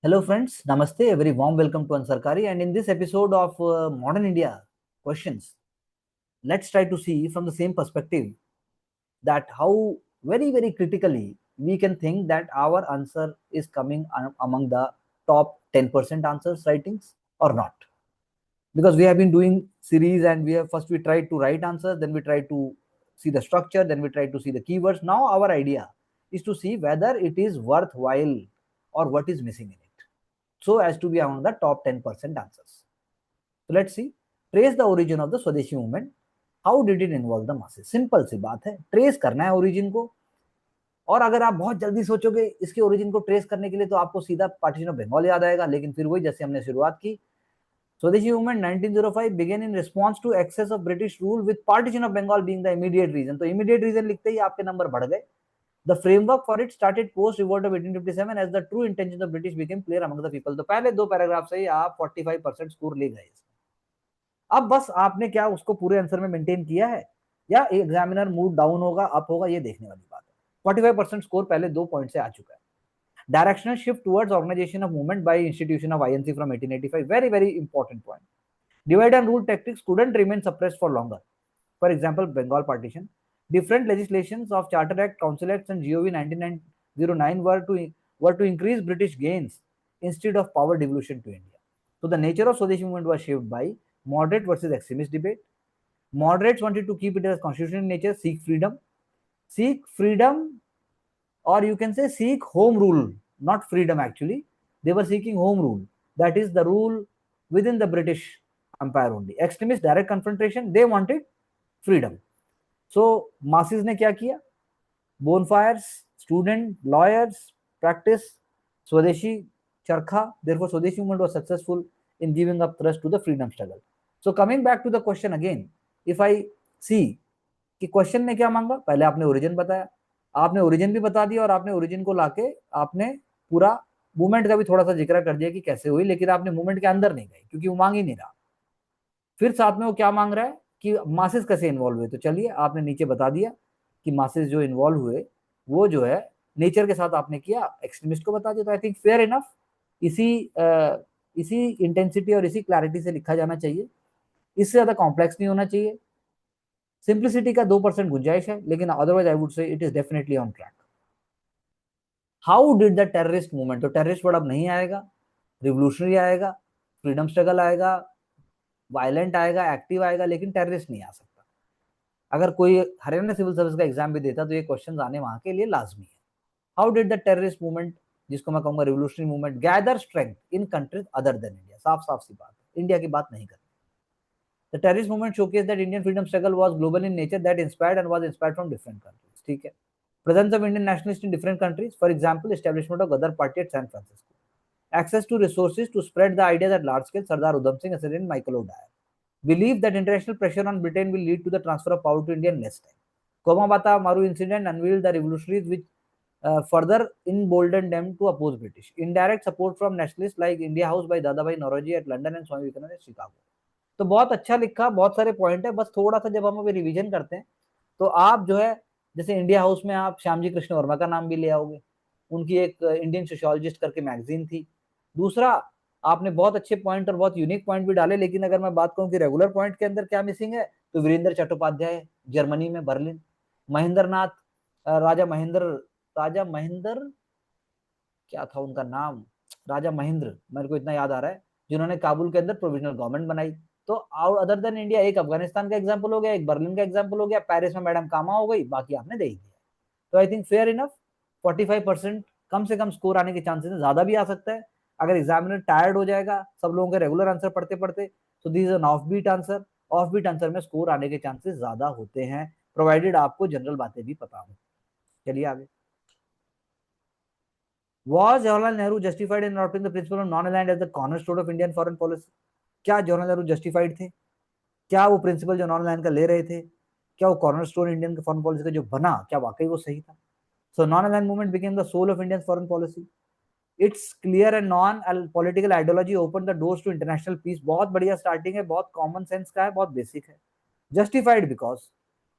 Hello friends, Namaste, a very warm welcome to Ansarkari, and in this episode of Modern India Questions, let's try to see from the same perspective that how very critically we can think that our answer is coming among the top 10% answers writings or not. Because we have been doing series and we tried to write answers, then we tried to see the structure, then we tried to see the keywords. Now our idea is to see whether it is worthwhile or what is missing in it, so as to be among the top 10% answers. So let's see. Trace the origin of the Swadeshi movement. How did it involve the masses? Simple सी बात है, trace करना है origin को. और अगर आप बहुत जल्दी सोचोगे इसके ओरिजिन को ट्रेस करने के लिए तो आपको सीधा पार्टीशन ऑफ बंगाल याद आएगा, लेकिन फिर वही जैसे हमने शुरुआत की. Swadeshi movement 1905 began in response to excess of British rule with partition of Bengal being the immediate reason. तो immediate reason लिखते ही आपके नंबर बढ़ गए. The framework for it started post revolt of 1857 as the true intentions of British became clear among the people. तो पहले दो paragraph से ही आप 45% स्कोर ले गए. अब बस आपने क्या उसको पूरे आंसर में मेंटेन किया है या एग्जामिनर मूड डाउन होगा अप होगा, ये देखने वाली बात है. 45% स्कोर पहले 2 पॉइंट से आ चुका है. Directional shift towards organization of movement by institution of INC from 1885. Very important point. Divide and rule tactics couldn't remain suppressed for longer. For example, Bengal partition. Different legislations of Charter Act, Council Acts, and GOV 1909 were to increase British gains instead of power devolution to India. So the nature of Swadeshi movement was shaped by moderate versus extremist debate. Moderates wanted to keep it as constitutional in nature, seek freedom, or you can say seek home rule, not freedom actually. They were seeking home rule, that is the rule within the British Empire only. Extremist direct confrontation, they wanted freedom. So masses ने क्या किया? Bonfires, student, lawyers, practice, Swadeshi, Charkha. Therefore, Swadeshi movement was successful in giving up thrust to the freedom struggle. So coming back to the question again, if I see कि question ने क्या मांगा, पहले आपने origin बताया, आपने origin भी बता दिया और आपने ओरिजिन को लाके आपने पूरा मूवमेंट का भी थोड़ा सा जिक्र कर दिया कि कैसे हुई, लेकिन आपने मूवमेंट के अंदर नहीं गए क्योंकि वो मांग ही नहीं रहा. फिर साथ में वो क्या मांग रहा है कि मासेस कैसे इन्वॉल्व हुए. तो चलिए आपने नीचे बता दिया कि मासेस जो इन्वॉल्व हुए वो जो है नेचर के साथ आपने किया, एक्सट्रीमिस्ट को बता दिया. तो आई थिंक फेयर इनफ. इसी इंटेंसिटी और इसी क्लैरिटी से लिखा जाना चाहिए. इससे ज्यादा कॉम्प्लेक्स नहीं होना चाहिए. सिंप्लिसिटी का 2% गुंजाइश है, लेकिन otherwise I would say it is definitely on track. How did the terrorist movement. तो टेररिस्ट वर्ड अब नहीं आएगा, रिवोल्यूशनरी आएगा, फ्रीडम स्ट्रगल आएगा, वायलेंट आएगा, एक्टिव आएगा, लेकिन टेररिस्ट नहीं आ सकता. अगर कोई हरियाणा सिविल सर्विस का एग्जाम भी देता तो ये क्वेश्चन आने वहां के लिए लाजमी है. How did the terrorist movement, जिसको मैं कहूंगा revolutionary movement, gather strength in countries other than India. साफ सी बात है, इंडिया की बात नहीं करते. The terrorist movement showcased that Indian freedom struggle was global in nature, that inspired and was inspired from different countries. ठीक है. Presence of Indian nationalists in different countries, for example, establishment of Ghadar Party at San Francisco. Access to resources to spread the ideas at large scale, Sardar Udham Singh, Assyrian Michael O'Dwyer. Believe that international pressure on Britain will lead to the transfer of power to India in less time. Komabata Maru incident unveiled the revolutionaries which further emboldened them to oppose British. Indirect support from nationalists like India House by Dadabhai Naoroji at London and Swami Vivekananda at Chicago. तो बहुत अच्छा लिखा, बहुत सारे point है. बस थोड़ा सा जब हम अभी रिवीजन करते हैं तो आप जो है जैसे इंडिया हाउस में आप श्यामजी कृष्ण वर्मा का नाम भी ले आओगे. उनकी एक इंडियन सोशियोलॉजिस्ट करके मैगजीन थी. दूसरा, आपने बहुत अच्छे पॉइंट और बहुत यूनिक पॉइंट भी डाले, लेकिन अगर मैं बात कहूँ कि रेगुलर पॉइंट के अंदर क्या मिसिंग है तो वीरेंद्र चट्टोपाध्याय, जर्मनी में बर्लिन. महेंद्र क्या था उनका नाम, राजा महेंद्र, मेरे को इतना याद आ रहा है, जिन्होंने काबुल के अंदर प्रोविजनल गवर्नमेंट बनाई. तो अदर देन इंडिया एक अफगानिस्तान का एग्जांपल हो गया, एक बर्लिन का एग्जांपल हो गया, पेरिस में मैडम कामा हो गई, बाकी आपने दे ही दिया. तो आई थिंक फेयर इनफ. 45% कम से कम स्कोर आने के चांसेस है, ज्यादा भी आ सकता है अगर एग्जामिनर टायर्ड हो जाएगा सब लोगों के रेगुलर आंसर पढ़ते पढ़ते. तो this is an off beat answer. Off beat answer में स्कोर आने के चांसेस ज्यादा होते हैं, प्रोवाइडेड आपको जनरल बातें भी पता हो. चलिए आगे. Was Jawaharlal Nehru justified in adopting the principle of non-aligned as the cornerstone of Indian foreign policy? क्या जवाहरलाल नेहरू जस्टिफाइड थे? क्या वो प्रिंसिपल जो नॉन अलाइन का ले रहे थे, क्या वो कॉर्नरस्टोन इंडियन फॉरेन पॉलिसी का जो बना, क्या वाकई वो सही था? So non align movement became the soul of Indian foreign policy. It's clear and non political ideology open the doors to international peace. बहुत बढ़िया स्टार्टिंग है, बहुत कॉमन सेंस का है, बहुत बेसिक है. Justified because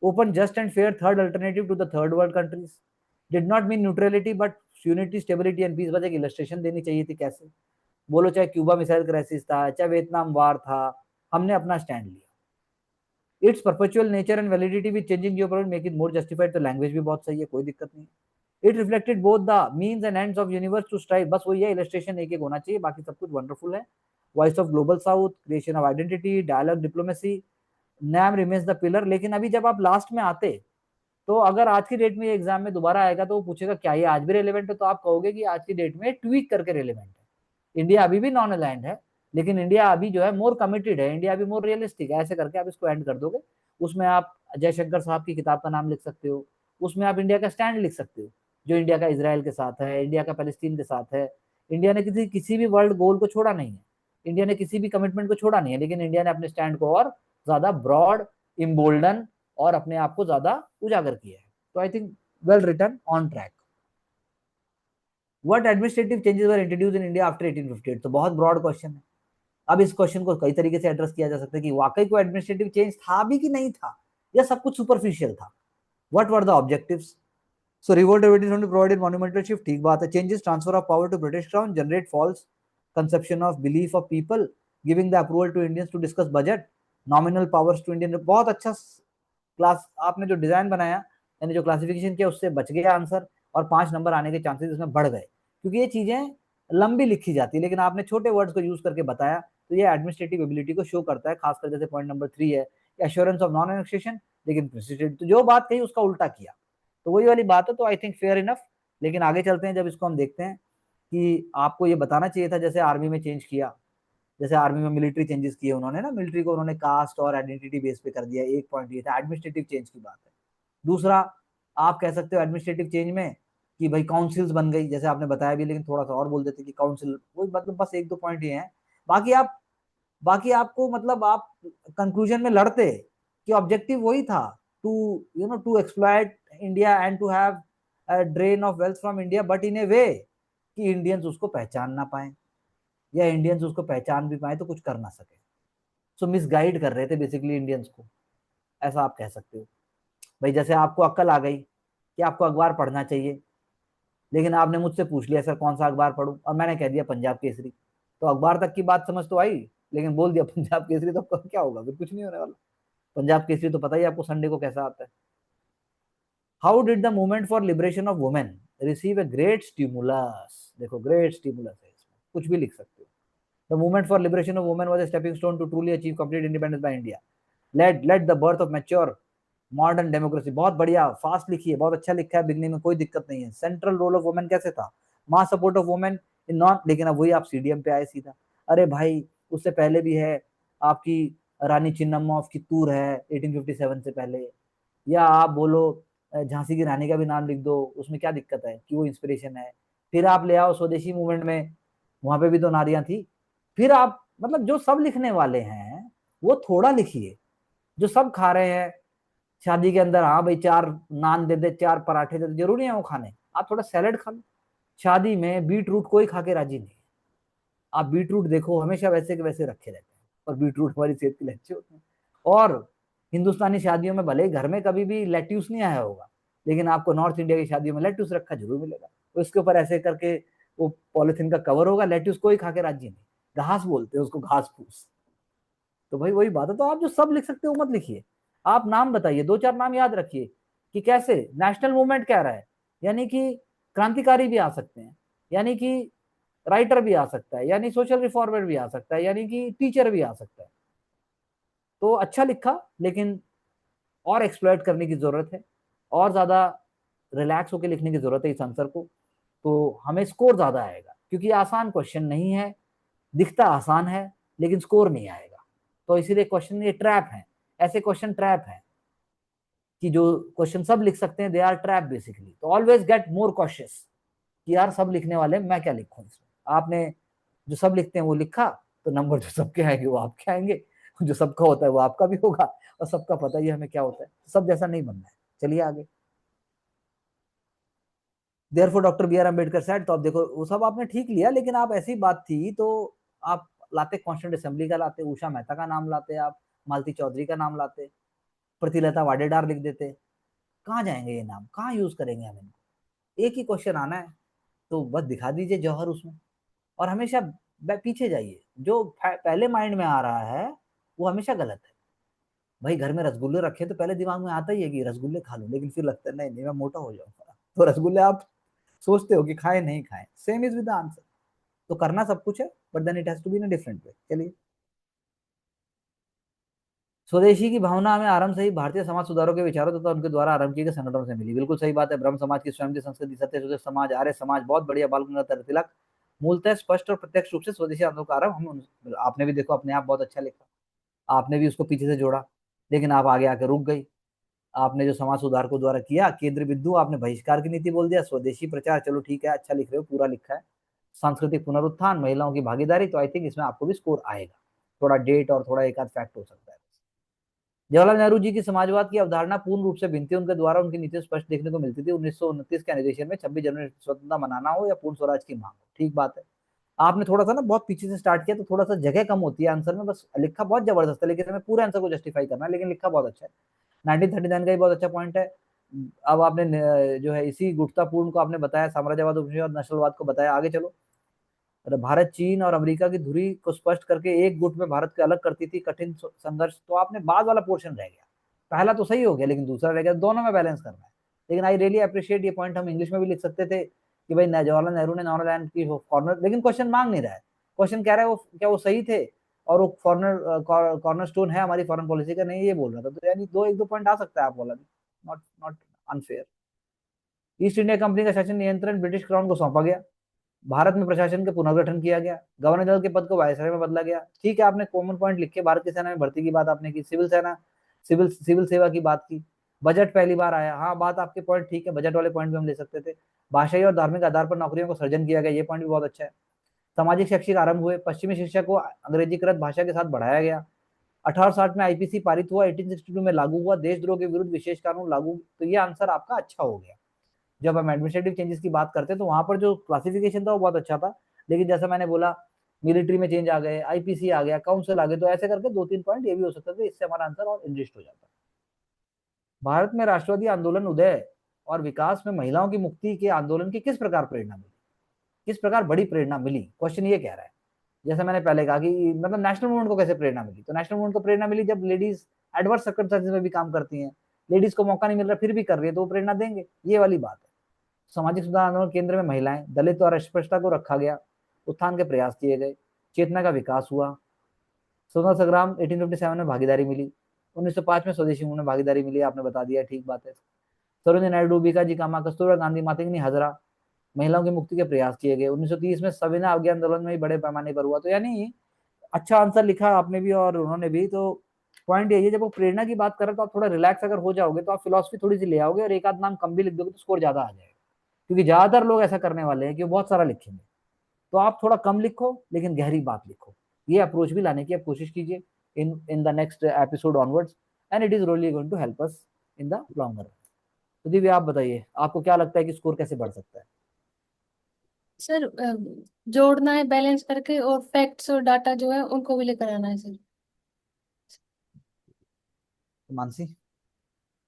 open just and fair third alternative to the third world countries. Did not mean neutrality but unity stability and peace, बस एक इलस्ट्रेशन देनी चाहिए थी कैसे। बोलो चाहे क्यूबा मिसाइल क्राइसिस था, चाहे वियतनाम वार था, हमने अपना स्टैंड लिया। It's perpetual nature and validity with changing geopolitics make it more justified. तो लैंग्वेज भी बहुत सही है, कोई दिक्कत नहीं। It reflected both the means and ends of universe to strive, बस वही है, इलस्ट्रेशन एक एक होना चाहिए, बाकी सब कुछ वंडरफुल है। Voice of global south, creation of identity, dialogue, diplomacy, NAM remains the pillar. लेकिन अभी जब आप लास्ट में आते, तो अगर आज की डेट में एग्जाम में दोबारा आएगा तो वो पूछेगा क्या ये आज भी रेलेवेंट है, तो आप कहोगे कि आज की डेट में ट्वीक करके रेलेवेंट है। इंडिया अभी भी नॉन अलाइंड है, लेकिन इंडिया अभी जो है मोर कमिटेड है, इंडिया अभी मोर रियलिस्टिक है, ऐसे करके आप इसको एंड कर दोगे। उसमें आप जयशंकर साहब की किताब का नाम लिख सकते हो, उसमें आप इंडिया का स्टैंड लिख सकते हो, जो इंडिया का इसराइल के साथ है, इंडिया का पैलेस्टीन के साथ है। इंडिया ने किसी भी वर्ल्ड गोल को छोड़ा नहीं है, इंडिया ने किसी भी कमिटमेंट को छोड़ा नहीं है, लेकिन इंडिया ने अपने स्टैंड को और ज्यादा ब्रॉड, इम्बोल्डन और अपने आप को ज्यादा उजागर किया है। तो I think well written, on track. What administrative changes were introduce in India after 1858, तो बहुत ब्रॉड क्वेश्चन है। अब इस क्वेश्चन को कई तरीके से एड्रेस किया जा सकता है कि वाकई कोई एडमिनिस्ट्रेटिव चेंज था भी कि नहीं था, या सब कुछ सुपरफिशियल था। What were the objectives? So revolt provided monumental shift, ठीक बात है। Changes, transfer of power to British crown, generate false conception of belief of people, giving the approval to Indians to discuss budget, nominal powers to Indian. बहुत अच्छा class आपने जो design बनाया, यानी जो क्लासिफिकेशन किया, उससे बच गया आंसर, और 5 नंबर आने के चांसेस इसमें बढ़ गए, क्योंकि ये चीजें लंबी लिखी जाती है, लेकिन आपने छोटे वर्ड्स को यूज करके बताया, तो ये एडमिनिस्ट्रेटिव एबिलिटी को शो करता है, खासकर जैसे पॉइंट नंबर 3 है, एश्योरेंस ऑफ नॉन एनेक्सेशन, लेकिन प्रेसिडेंट तो जो बात कही उसका उल्टा किया, तो वही वाली बात है। तो आई थिंक फेयर इनफ। लेकिन आगे चलते हैं, जब इसको हम देखते हैं कि आपको ये बताना चाहिए था, जैसे आर्मी में चेंज किया, जैसे आर्मी में मिलिट्री चेंजेस किए उन्होंने ना, मिलिट्री को उन्होंने कास्ट और आइडेंटिटी बेस पे कर दिया, एक पॉइंट ये था, एडमिनिस्ट्रेटिव चेंज की बात है। दूसरा, आप कह सकते हो एडमिनिस्ट्रेटिव चेंज में कि भाई काउंसिल्स बन गई, जैसे आपने बताया भी, लेकिन थोड़ा सा और बोल देते कि काउंसिल, वही मतलब बस एक दो पॉइंट ये हैं। बाकी आप, बाकी आपको मतलब आप कंक्लूजन में लड़ते कि ऑब्जेक्टिव वही था, to to exploit India and to have drain of wealth from India, but in a way कि इंडियंस उसको पहचान ना पाए, या इंडियंस उसको पहचान भी पाए तो कुछ कर ना सके। सो मिसगाइड कर रहे थे बेसिकली इंडियंस को, ऐसा आप कह सकते हो। भाई जैसे आपको अक्ल आ गई कि आपको अखबार पढ़ना चाहिए, लेकिन आपने मुझसे पूछ लिया सर कौन सा अखबार पढ़ूं, और मैंने कह दिया पंजाब केसरी, तो अखबार तक की बात समझ तो आई, लेकिन बोल दिया पंजाब केसरी, तो क्या होगा, फिर कुछ नहीं होने वाला। पंजाब केसरी तो पता ही आपको संडे को कैसा आता है। How did the movement for liberation of women receive a great stimulus, देखो ग्रेट स्टिमुलस है इसमें, कुछ भी लिख सकते हो। The movement for liberation of women was a stepping stone to truly achieve complete independence by India, let the birth of mature modern democracy. बहुत बढ़िया, फास्ट लिखी है, बहुत अच्छा लिखा है, बिगनिंग में कोई दिक्कत नहीं है। सेंट्रल रोल ऑफ वुमेन कैसे था, mass support of women in non, लेकिन अब वही आप सीडीएम पे आए सीधा। अरे भाई उससे पहले भी है आपकी रानी चिन्नम्मा ऑफ कित्तूर है 1857 से पहले, या आप बोलो झांसी की रानी का भी नाम लिख दो, उसमें क्या दिक्कत है कि वो इंस्पिरेशन है। फिर आप ले आओ स्वदेशी मूवमेंट में, वहां पे भी तो नारियां थी। फिर आप मतलब जो सब लिखने वाले हैं वो थोड़ा लिखिए, जो सब खा रहे हैं शादी के अंदर, हाँ भाई 4 नान दे दे, 4 पराठे दे दे, जरूरी है वो खाने, आप थोड़ा सैलेड खा लो। शादी में बीट रूट कोई खा के राजी नहीं है, आप बीट रूट देखो हमेशा वैसे के वैसे रखे रहते हैं, और बीट रूट हमारी सेहत के लिए अच्छे होते हैं। और हिंदुस्तानी शादियों में भले घर में कभी भी लेट्यूस नहीं आया होगा, लेकिन आपको नॉर्थ इंडिया की शादियों में लेट्यूस रखा जरूर मिलेगा, तो इसके ऊपर ऐसे करके वो पॉलिथीन का कवर होगा, लेट्यूस कोई खा के राजी नहीं, घास बोलते हैं उसको, घास फूस। तो भाई वही बात है, तो आप जो सब लिख सकते हो मत लिखिए, आप नाम बताइए, 2-4 नाम याद रखिए कि कैसे नेशनल मूवमेंट कह रहा है, यानी कि क्रांतिकारी भी आ सकते हैं, यानी कि राइटर भी आ सकता है, यानी सोशल रिफॉर्मर भी आ सकता है, यानी कि टीचर भी आ सकता है। तो अच्छा लिखा, लेकिन और एक्सप्लॉइट करने की जरूरत है, और ज्यादा रिलैक्स होकर लिखने की जरूरत है इस आंसर को, तो हमें स्कोर ज्यादा आएगा, क्योंकि आसान क्वेश्चन नहीं है, दिखता आसान है लेकिन स्कोर नहीं आएगा। तो इसीलिए क्वेश्चन ये ट्रैप है, ऐसे क्वेश्चन ट्रैप है कि जो क्वेश्चन सब लिख सकते हैं दे आर ट्रैप बेसिकली। तो ऑलवेज गेट मोर कॉशियस कि यार सब लिखने वाले मैं क्या लिखूं इसमें। आपने जो सब लिखते हैं वो लिखा, तो नंबर जो सबके आएंगे वो आपके आएंगे, जो सबका होता है वो आपका भी होगा, और सबका पता ही हमें क्या होता है, सब जैसा नहीं बनना है। चलिए आगे। Therefore doctor B R Ambedkar said, तो अब देखो वो सब आपने ठीक लिया, लेकिन आप ऐसी बात थी तो आप लाते कॉन्स्टिट्यूंट असेंबली का लाते, उषा मेहता का नाम लाते, आप मालती चौधरी का नाम लाते, प्रतिलता वाडेदार लिख देते। कहाँ जाएंगे ये नाम, कहाँ यूज करेंगे हम इनको, एक ही क्वेश्चन आना है, तो बस दिखा दीजिए जौहर उसमें, और हमेशा पीछे जाइए। जो पहले माइंड में आ रहा है वो हमेशा गलत है। भाई घर में रसगुल्ले रखे तो पहले दिमाग में आता ही है कि रसगुल्ले खा लूं, लेकिन फिर लगता है नहीं नहीं मैं मोटा हो जाऊंगा, तो रसगुल्ले आप सोचते हो कि खाए नहीं खाए। Same is with the answer. तो करना सब कुछ है, but then it has to be in a different way. चलिए, स्वदेशी की भावना हमें आरंभ से ही भारतीय समाज सुधारों के विचारों तथा उनके द्वारा आरंभ किए गए संगठनों से मिली। बिल्कुल सही बात है। ब्रह्म समाज की स्वयं की संस्कृति, सत्य शोधक समाज, आर्य समाज, बहुत बढ़िया, बाल गंगाधर तिलक, मूलतः स्पष्ट और प्रत्यक्ष रूप से स्वदेशी आंदोलन का आरंभ आपने भी देखो अपने आप बहुत अच्छा लिखा, आपने भी उसको पीछे से जोड़ा, लेकिन आप आगे आके रुक गई। आपने जो समाज सुधार को द्वारा किया केंद्र बिंदु, आपने बहिष्कार की नीति बोल दिया, स्वदेशी प्रचार, चलो ठीक है, अच्छा लिख रहे हो, पूरा लिखा है। सांस्कृतिक पुनरुत्थान, महिलाओं की भागीदारी, तो आई थिंक इसमें आपको भी स्कोर आएगा। थोड़ा डेट और थोड़ा एक आध फैक्ट हो सकता है। जवाहरलाल नेहरू जी की समाजवाद की अवधारणा पूर्ण रूप से भिन्न थी, उनके द्वारा उनकी नीति स्पष्ट देखने को मिलती थी। 1929 के अधिवेशन में 26 जनवरी स्वतंत्रता मनाना हो या पूर्ण स्वराज की मांग हो, ठीक बात है। आपने थोड़ा सा ना बहुत पीछे से स्टार्ट किया, तो थोड़ा सा जगह कम होती है आंसर में, बस लिखा बहुत जबरदस्त है, लेकिन हमें पूरे आंसर को जस्टिफाई करना है, लेकिन लिखा बहुत अच्छा है। 1939 का भी बहुत अच्छा पॉइंट है। अब आपने जो है इसी गुप्तापूर्ण को आपने बताया, साम्राज्यवाद, उपनिवेशवाद, नस्लवाद को बताया। आगे चलो, भारत, चीन और अमेरिका की धुरी को स्पष्ट करके एक गुट में भारत को अलग करती थी कठिन संघर्ष, तो आपने बाद वाला पोर्शन रह गया। पहला तो सही हो गया, लेकिन दूसरा रह गया, दोनों में बैलेंस करना है। लेकिन आई रियली अप्रिशिएट, ये पॉइंट हम इंग्लिश में भी लिख सकते थे कि भाई जवाहरलाल नेहरू ने नॉर्थ की कॉर्नर, लेकिन क्वेश्चन मांग नहीं रहा है। क्वेश्चन कह रहा है वो क्या वो सही थे और वो कॉर्नर स्टोन है हमारी फॉरेन पॉलिसी का, नहीं ये बोल रहा था। तो यानी दो एक दो पॉइंट आ सकता है आप बोला, not not unfair. East India company का शासन नियंत्रण ब्रिटिश क्राउन को सौंपा गया। भारत में प्रशासन का पुनर्गठन किया गया। गवर्नर जनरल के पद को वायसराय में बदला गया। ठीक है, आपने कॉमन पॉइंट लिखे, भारत की सेना में भर्ती की बात आपने की, सिविल सेना, सिविल सेवा की बात की, बजट पहली बार आया, हाँ बात आपके पॉइंट ठीक है, बजट वाले पॉइंट भी हम ले सकते थे। भाषाई और धार्मिक आधार पर नौकरियों को सृजन किया गया, ये पॉइंट भी बहुत अच्छा है। सामाजिक शैक्षिक आरंभ हुए, पश्चिमी शिक्षा को अंग्रेजीकृत भाषा के साथ बढ़ाया गया। 1860 में आईपीसी पारित हुआ, 1862 में लागू हुआ, देशद्रोह के विरुद्ध विशेष कानून लागू। तो ये आंसर आपका अच्छा हो गया। जब हम एडमिनिस्ट्रेटिव चेंजेस की बात करते हैं तो वहां पर जो क्लासिफिकेशन था वो बहुत अच्छा था, लेकिन जैसा मैंने बोला मिलिट्री में चेंज आ गए, आईपीसी आ गया, काउंसिल आ गए, तो ऐसे करके दो तीन पॉइंट ये भी हो सकते थे, इससे हमारा आंसर और इंरिस्ट हो जाता। भारत में राष्ट्रवादी आंदोलन उदय और विकास में महिलाओं की मुक्ति के आंदोलन की किस प्रकार प्रेरणा मिली, किस प्रकार बड़ी प्रेरणा मिली, क्वेश्चन ये कह रहा है। जैसा मैंने पहले कहा कि मतलब नेशनल मूवमेंट को कैसे प्रेरणा मिली, तो नेशनल मूवमेंट को प्रेरणा मिली जब लेडीज एडवर्स सर्कमस्टेंसेस में भी काम करती हैं, लेडीज को मौका नहीं मिल रहा फिर भी कर रही है, तो वो प्रेरणा देंगे, ये वाली बात है। सामाजिक सुधार आंदोलन केंद्र में महिलाएं, दलित और अस्पृश्यता को रखा गया, उत्थान के प्रयास किए गए, चेतना का विकास हुआ। स्वतंत्रता संग्राम 1857 में भागीदारी मिली, 1905 में स्वदेशी मूवमेंट में भागीदारी मिली, आपने बता दिया, ठीक बात है। सरोजिनी नायडू, बीकाजी कामा, कस्तूरबा गांधी, मातंगी हजरा, महिलाओं की मुक्ति के प्रयास किए गए। 1930 में सविना अवज्ञा आंदोलन में बड़े पैमाने पर हुआ। तो यानी अच्छा आंसर लिखा आपने भी और उन्होंने भी। तो पॉइंट यही है, जब वो प्रेरणा की बात कर रहे तो आप थोड़ा रिलैक्स अगर हो जाओगे तो आप फिलोसफी थोड़ी सी ले आओगे और एक आध नाम कम भी लिख दोगे तो स्कोर ज्यादा आ जाएगा, क्योंकि ज्यादातर लोग ऐसा करने वाले हैं कि वो बहुत सारा लिखेंगे। तो आप थोड़ा कम लिखो लेकिन गहरी बात लिखो, ये अप्रोच भी लाने की आप कोशिश कीजिए in the next episode onwards, and it is really going to help us in the longer run. तो दिव्या आप बताइए, आपको क्या लगता है कि स्कोर कैसे बढ़ सकता है? सर जोड़ना है बैलेंस करके, और फैक्ट्स और डाटा जो है उनको भी लेकर आना है सर। मानसी?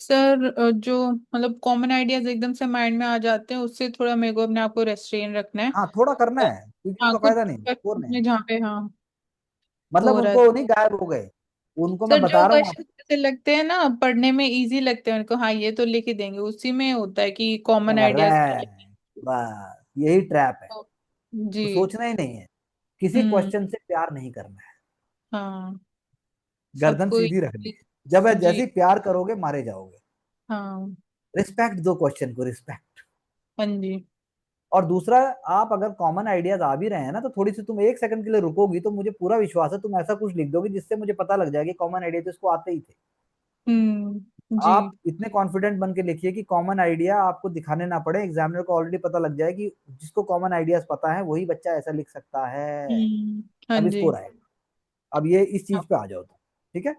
सर जो मतलब कॉमन आइडियाज एकदम से माइंड में आ जाते हैं, उससे थोड़ा मेरे को अपने आप को रेस्ट्रेन रखना है। हाँ थोड़ा करना और है, क्योंकि हाँ, उसका कुछ फायदा नहीं, स्कोर नहीं है। में जहाँ पे हाँ मतलब हो रहा उनको है। नहीं गायब हो गए, उनको मैं सर जो बता रहा हूँ क्वेश्चन ऐसे लगते हैं ना, पढ़ने में इजी लगते हैं उनको, हाँ ये तो लिख ही देंगे, उसी में होता है कि कॉमन आइडियाज। करेक्ट, बस यही ट्रैप है। जी। तो सोचना ही नहीं है, किसी हम्म। क्वेश्चन से प्यार नहीं करना है, हाँ। गर्दन सबको सीधी रखनी है। जब जी। जैसे ही प्यार करोगे मारे जाओगे। हाँ। रिस्पेक्ट दो क्वेश्चन को, रिस्पेक्ट। हाँ जी। और दूसरा, आप अगर कॉमन आइडियाज आ भी रहे हैं ना तो थोड़ी सी तुम एक सेकंड के लिए रुकोगी तो मुझे पूरा विश्वास है तुम ऐसा कुछ लिख दोगे जिससे मुझे पता लग जाएगा कॉमन आइडिया तो इसको आते ही थे। जी। आप इतने कॉन्फिडेंट बन के लिखिए कि कॉमन आइडिया आपको दिखाने ना पड़े, एग्जामिनर को ऑलरेडी पता लग जाए कि जिसको कॉमन आइडियाज पता है वही बच्चा ऐसा लिख सकता है। हाँ अब जी। स्कोर आएगा। अब ये इस हाँ, चीज पे आ जाओ तो ठीक है।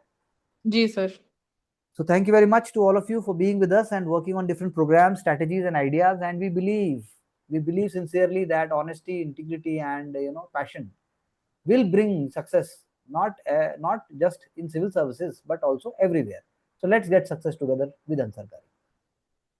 जी sir. So thank you very much to all of you for being with us and working on different programs, strategies, and ideas. And we believe sincerely that honesty, integrity, and passion will bring success, not just in civil services but also everywhere. So let's get success together with Ansarkari.